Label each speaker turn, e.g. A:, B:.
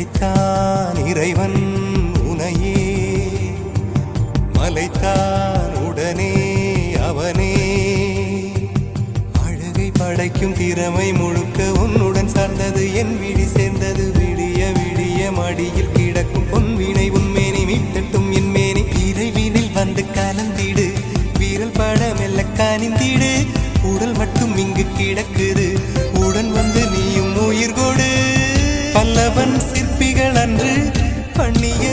A: மலைத்தான் இறைவன் உனையே மலைத்தான் உடனே அவனே அழகை படைக்கும் திறமை முழுக்க உன்னுடன் சார்ந்தது என் விழி சேர்ந்தது விடிய விடிய மடியில் கிடக்கும் பொன்வினை உன்மேனி மீட்டட்டும் என் மேனி இறைவினில் வந்து கலந்திடு வீரல் பட மெல்ல காணிந்திடு உடல் மட்டும் இங்கு கிடக்குது உடன் வந்து நீயும் உயிர் கொடு பல்லவன் சிற்பிகள் அன்று பண்ணிய